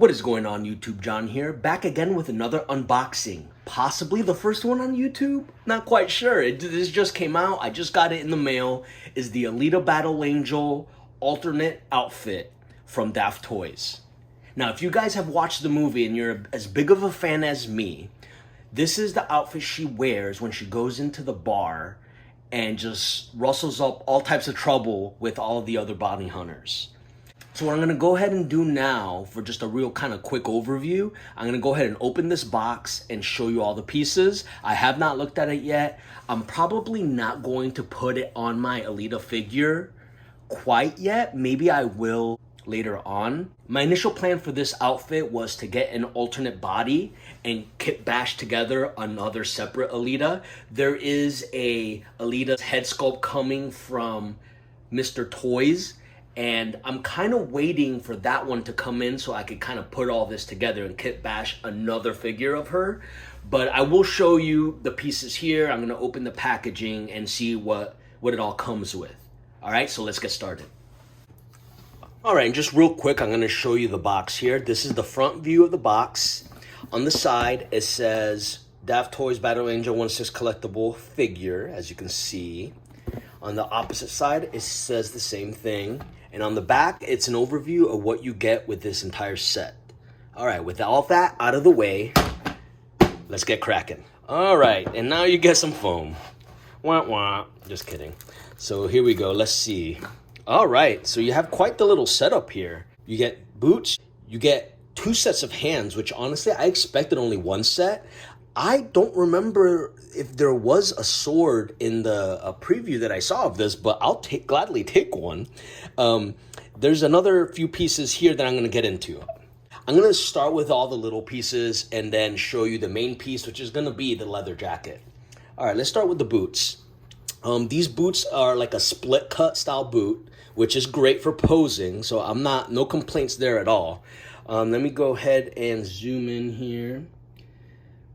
What is going on, YouTube? John here, back again with another unboxing. Possibly the first one on YouTube? Not quite sure. This just came out. I just got it in the mail. Is the Alita Battle Angel alternate outfit from Daftoys. Now, if you guys have watched the movie and you're as big of a fan as me, this is the outfit she wears when she goes into the bar and just rustles up all types of trouble with all of the other bounty hunters. So what I'm gonna go ahead and do now, for just a real kind of quick overview, I'm gonna go ahead and open this box and show you all the pieces. I have not looked at it yet. I'm probably not going to put it on my Alita figure quite yet. Maybe I will later on. My initial plan for this outfit was to get an alternate body and kit bash together another separate Alita. There is a Alita head sculpt coming from Mr. Toys, and I'm kind of waiting for that one to come in so I could kind of put all this together and kit bash another figure of her. But I will show you the pieces here. I'm going to open the packaging and see what it all comes with. All right, so let's get started. All right, and just real quick, I'm going to show you the box here. This is the front view of the box. On the side, it says Daftoys Battle Angel 1/6 collectible figure, as you can see. On the opposite side, it says the same thing. And on the back, it's an overview of what you get with this entire set. All right, with all that out of the way, let's get cracking. All right, and now you get some foam. Wah, wah. Just kidding. So here we go. Let's see. All right, so you have quite the little setup here. You get boots. You get 2 sets of hands, which honestly, I expected only 1 set. I don't remember if there was a sword in the preview that I saw of this, but I'll gladly take one. There's another few pieces here that I'm going to get into. I'm going to start with all the little pieces and then show you the main piece, which is going to be the leather jacket. All right, let's start with the boots. These boots are like a split cut style boot, which is great for posing, so no complaints there at all. Let me go ahead and zoom in here.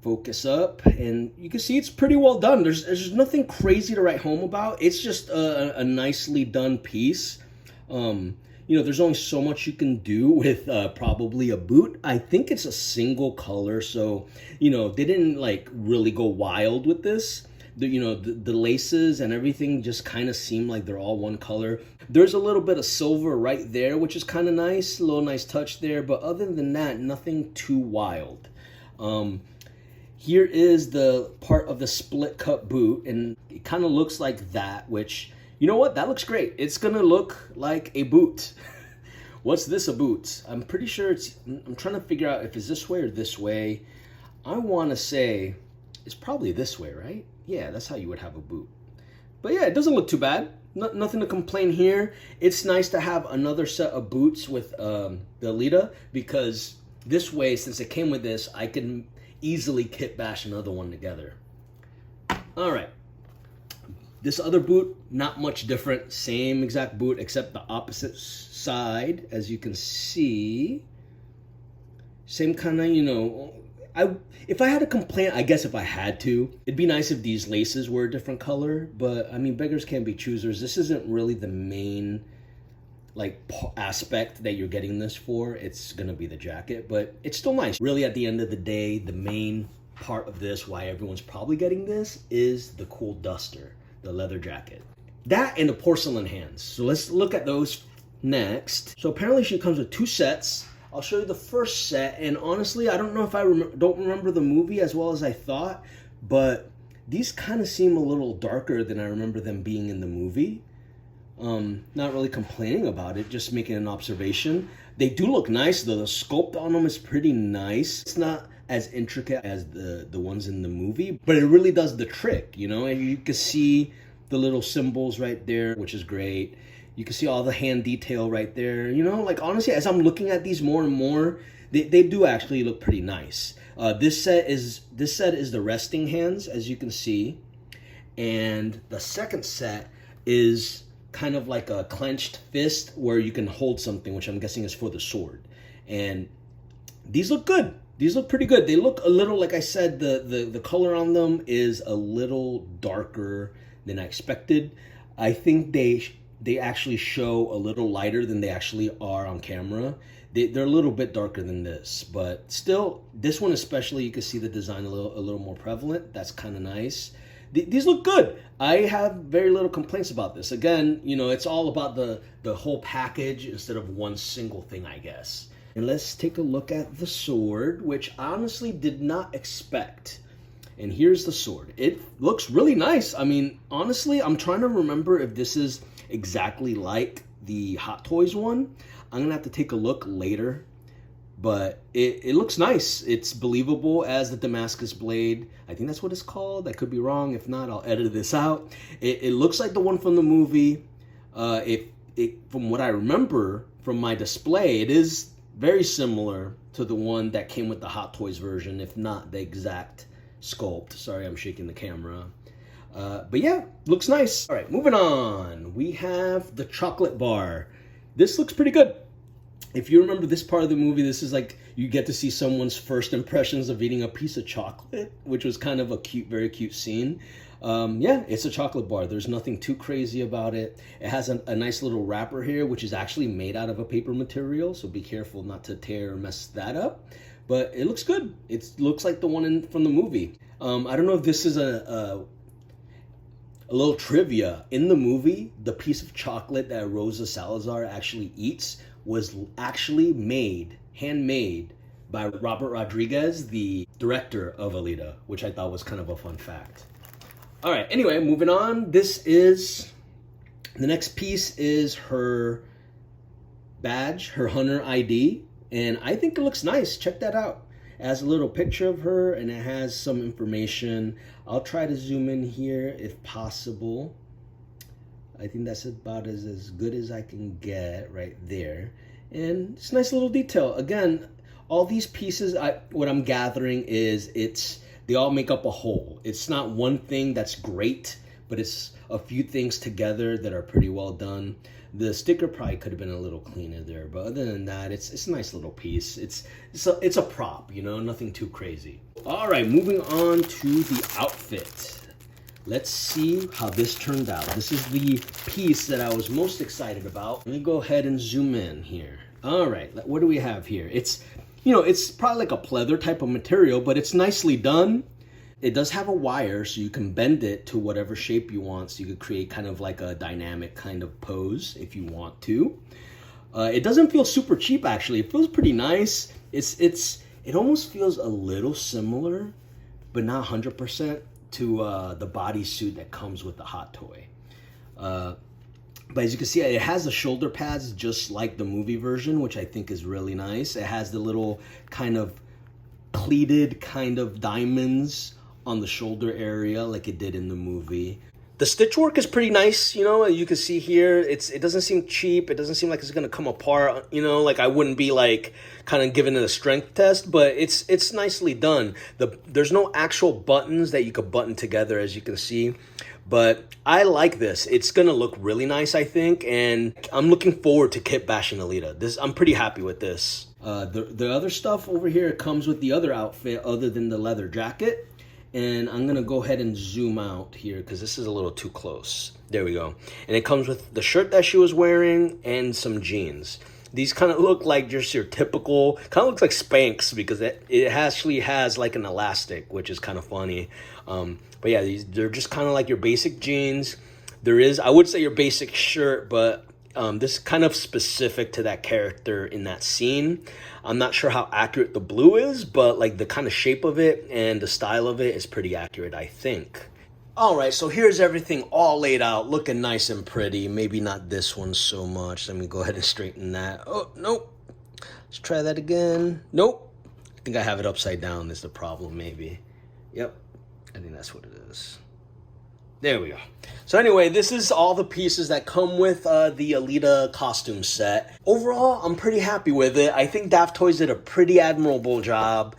Focus up, and you can see it's pretty well done. There's nothing crazy to write home about. It's just a nicely done piece. You know, there's only so much you can do with probably a boot. I think it's a single color, so you know they didn't like really go wild with this. The laces and everything just kind of seem like they're all one color. There's a little bit of silver right there, which is kind of nice, a little nice touch there. But other than that, nothing too wild. Here is the part of the split cut boot, and it kind of looks like that, which, you know what, that looks great. It's gonna look like a boot. What's this, a boot? I'm pretty sure I'm trying to figure out if it's this way or this way. I wanna say it's probably this way, right? Yeah, that's how you would have a boot. But yeah, it doesn't look too bad. Nothing to complain here. It's nice to have another set of boots with the Alita, because this way, since it came with this, I can easily kit bash another one together. All right, this other boot, not much different, same exact boot except the opposite side, as you can see. Same kind of, you know, if I had a complaint, I guess if I had to, it'd be nice if these laces were a different color, but I mean, beggars can't be choosers. This isn't really the main like aspect that you're getting this for. It's gonna be the jacket, but it's still nice. Really, at the end of the day, the main part of this, why everyone's probably getting this, is the cool duster, the leather jacket. That and the porcelain hands. So let's look at those next. So apparently she comes with 2 sets. I'll show you the first set, and honestly, I don't know if I don't remember the movie as well as I thought, but these kind of seem a little darker than I remember them being in the movie. Not really complaining about it, just making an observation. They do look nice though. The sculpt on them is pretty nice. It's not as intricate as the ones in the movie, but it really does the trick, you know? And you can see the little symbols right there, which is great. You can see all the hand detail right there. You know, like honestly, as I'm looking at these more and more, they do actually look pretty nice. This set is the resting hands, as you can see. And the second set is kind of like a clenched fist where you can hold something, which I'm guessing is for the sword. And these look good. These look pretty good. They look a little, like I said, the color on them is a little darker than I expected. I think they actually show a little lighter than they actually are on camera. They're a little bit darker than this, but still, this one especially, you can see the design a little more prevalent. That's kind of nice. These look good. I have very little complaints about this. Again, you know, it's all about the whole package instead of one single thing, I guess. And let's take a look at the sword, which I honestly did not expect. And here's the sword. It looks really nice. I mean, honestly, I'm trying to remember if this is exactly like the Hot Toys one. I'm gonna have to take a look later, but it looks nice. It's believable as the Damascus blade. I think that's what it's called. I could be wrong. If not, I'll edit this out. It looks like the one from the movie. From what I remember from my display, it is very similar to the one that came with the Hot Toys version, if not the exact sculpt. Sorry, I'm shaking the camera. But yeah, looks nice. All right, moving on. We have the chocolate bar. This looks pretty good. If you remember this part of the movie, this is like you get to see someone's first impressions of eating a piece of chocolate, which was kind of a cute, very cute scene. Yeah, it's a chocolate bar. There's nothing too crazy about it. It has a nice little wrapper here, which is actually made out of a paper material, so be careful not to tear or mess that up. But it looks good. It looks like the one from the movie. I don't know if this is a little trivia. In the movie, the piece of chocolate that Rosa Salazar actually eats was actually handmade by Robert Rodriguez, the director of Alita, which I thought was kind of a fun fact. All right, anyway, moving on. The next piece is her badge, her hunter ID, and I think it looks nice. Check that out. It has a little picture of her and it has some information. I'll try to zoom in here if possible. I think that's about as good as I can get right there. And it's a nice little detail. Again, all these pieces, what I'm gathering is they all make up a whole. It's not one thing that's great, but it's a few things together that are pretty well done. The sticker probably could have been a little cleaner there, but other than that, it's a nice little piece. It's a prop, you know, nothing too crazy. All right, moving on to the outfit. Let's see how this turned out. This is the piece that I was most excited about. Let me go ahead and zoom in here. All right, what do we have here? It's probably like a pleather type of material, but it's nicely done. It does have a wire, so you can bend it to whatever shape you want. So you could create kind of like a dynamic kind of pose if you want to. It doesn't feel super cheap, actually. It feels pretty nice. It almost feels a little similar, but not 100%. To the bodysuit that comes with the Hot Toy. But as you can see, it has the shoulder pads just like the movie version, which I think is really nice. It has the little kind of pleated kind of diamonds on the shoulder area like it did in the movie. The stitch work is pretty nice, you know, you can see here, it doesn't seem cheap, it doesn't seem like it's gonna come apart, you know, like I wouldn't be like kind of giving it a strength test, but it's nicely done. There's no actual buttons that you could button together, as you can see, but I like this. It's gonna look really nice, I think, and I'm looking forward to kit bashing Alita. I'm pretty happy with this. The other stuff over here comes with the other outfit other than the leather jacket. And I'm gonna go ahead and zoom out here because this is a little too close. There we go. And it comes with the shirt that she was wearing and some jeans. These kind of look like just your typical, kind of looks like Spanx because it actually has like an elastic, which is kind of funny. But yeah, they're just kind of like your basic jeans. I would say your basic shirt, but this is kind of specific to that character in that scene. I'm not sure how accurate the blue is, but like the kind of shape of it and the style of it is pretty accurate, I think. All right, so here's everything all laid out, looking nice and pretty. Maybe not this one so much. Let me go ahead and straighten that. Oh, nope. Let's try that again. Nope. I think I have it upside down is the problem, maybe. Yep, I think that's what it is. There we go. So anyway, this is all the pieces that come with the Alita costume set. Overall, I'm pretty happy with it. I think Daftoys did a pretty admirable job.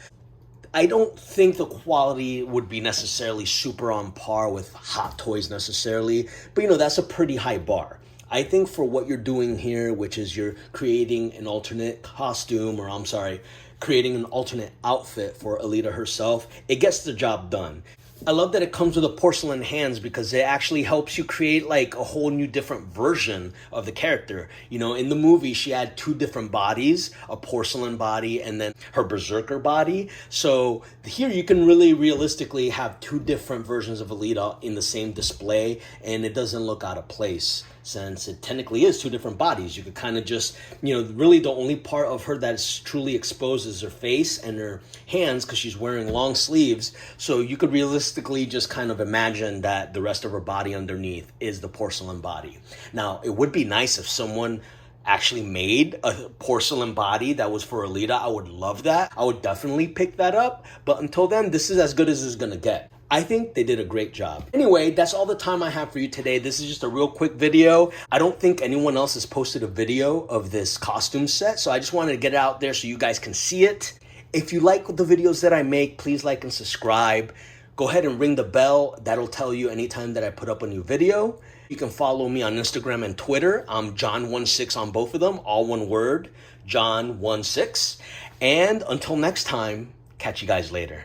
I don't think the quality would be necessarily super on par with Hot Toys necessarily, but you know, that's a pretty high bar. I think for what you're doing here, which is you're creating an alternate costume, or I'm sorry, creating an alternate outfit for Alita herself, it gets the job done. I love that it comes with a porcelain hands because it actually helps you create like a whole new different version of the character. You know, in the movie, she had two different bodies, a porcelain body and then her berserker body. So here you can really realistically have two different versions of Alita in the same display, and it doesn't look out of place since it technically is two different bodies. You could kind of just, you know, really the only part of her that is truly exposed is her face and her hands because she's wearing long sleeves. So you could realistically just kind of imagine that the rest of her body underneath is the porcelain body. Now, it would be nice if someone actually made a porcelain body that was for Alita. I would love that. I would definitely pick that up. But until then, this is as good as it's gonna get. I think they did a great job. Anyway, that's all the time I have for you today. This is just a real quick video. I don't think anyone else has posted a video of this costume set, so I just wanted to get it out there so you guys can see it. If you like the videos that I make, please like and subscribe. Go ahead and ring the bell. That'll tell you anytime that I put up a new video. You can follow me on Instagram and Twitter. I'm John16 on both of them, all one word, John16. And until next time, catch you guys later.